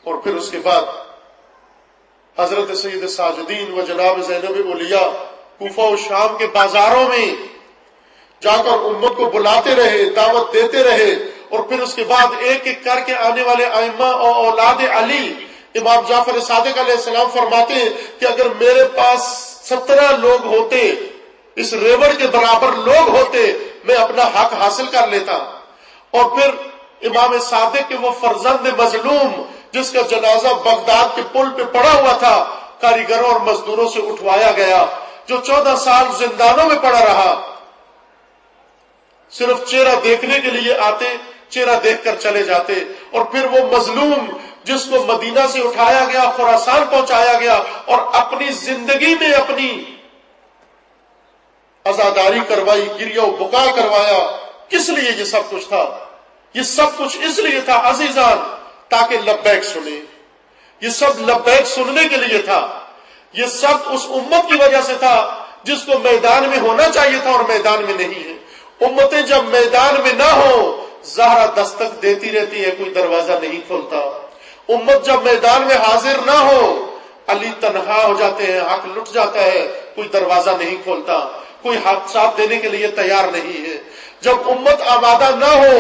اور پھر اس کے بعد حضرت سید ساجدین و جناب زینب اولیاء کوفہ و شام کے بازاروں میں جا کر امت کو بلاتے رہے، دعوت دیتے رہے، اور پھر اس کے بعد ایک ایک کر کے آنے والے ائمہ اور اولاد علی، امام جعفر صادق علیہ السلام فرماتے ہیں کہ اگر میرے پاس 17 لوگ ہوتے، اس ریوڑ کے برابر لوگ ہوتے، میں اپنا حق حاصل کر لیتا۔ اور پھر امام صادق کے وہ فرزند مظلوم جس کا جنازہ بغداد کے پل پہ پڑا ہوا تھا، کاریگروں اور مزدوروں سے اٹھوایا گیا، جو 14 سال زندانوں میں پڑا رہا، صرف چہرہ دیکھنے کے لیے آتے، چہرہ دیکھ کر چلے جاتے، اور پھر وہ مظلوم جس کو مدینہ سے اٹھایا گیا، خراسان پہنچایا گیا، اور اپنی زندگی میں اپنی عزاداری کروائی، گریہ و بکا کروایا۔ کس لیے یہ سب کچھ تھا؟ یہ سب کچھ اس لیے تھا عزیزان تاکہ لبیک سنے، یہ سب لبیک سننے کے لیے تھا، یہ سب اس امت کی وجہ سے تھا جس کو میدان میں ہونا چاہیے تھا اور میدان میں نہیں ہے۔ امتیں جب میدان میں نہ ہو، زہرا دستک دیتی رہتی ہے، کوئی دروازہ نہیں کھولتا۔ امت جب میدان میں حاضر نہ ہو، علی تنہا ہو جاتے ہیں، حق لٹ جاتا ہے، کوئی دروازہ نہیں کھولتا، کوئی ہاتھ ساتھ دینے کے لیے تیار نہیں ہے۔ جب امت آمادہ نہ ہو،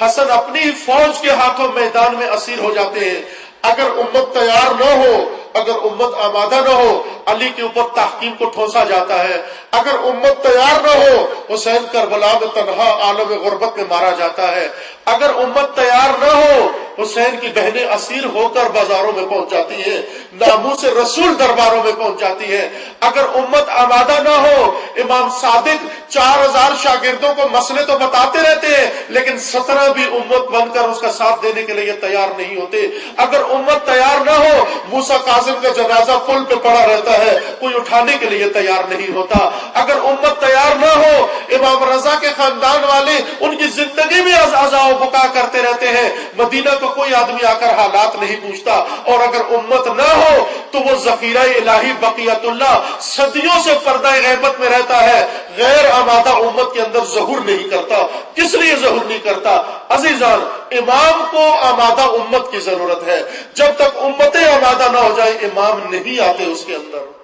حسن اپنی فوج کے ہاتھوں میدان میں اسیر ہو جاتے ہیں۔ اگر امت تیار نہ ہو، اگر امت آمادہ نہ ہو، علی کے اوپر تحکیم کو ٹھونسا جاتا ہے۔ اگر امت تیار نہ ہو، حسین کربلا میں تنہا عالم غربت میں مارا جاتا ہے۔ اگر امت تیار نہ ہو، حسین کی بہنیں اسیر ہو کر بازاروں میں پہنچ جاتی ہیں، ناموس رسول درباروں میں پہنچ جاتی ہے۔ اگر امت آمادہ نہ ہو، امام صادق 4000 شاگردوں کو مسئلے تو بتاتے رہتے ہیں، لیکن 17 بھی امت بن کر اس کا ساتھ دینے کے لیے تیار نہیں ہوتے۔ اگر امت تیار نہ ہو، موسیٰ کاظم کا جنازہ پل پہ پڑا رہتا ہے، کوئی اٹھانے کے لیے تیار نہیں ہوتا۔ اگر امت تیار نہ ہو، امام رضا کے خاندان والے ان کی زندگی میں عزا و بکا کرتے رہتے ہیں، مدینہ کو کوئی آدمی آ کر حالات نہیں پوچھتا۔ اور اگر امت نہ ہو تو وہ ذخیرہ الہی بقیت اللہ صدیوں سے پردہ غیبت میں رہتا ہے، غیر آمادہ امت کے اندر ظہور نہیں کرتا۔ کس لیے ظہور نہیں کرتا؟ عزیزان، امام کو آمادہ امت کی ضرورت ہے۔ جب تک امتیں آمادہ نہ ہو جائیں، امام نہیں آتے اس کے اندر۔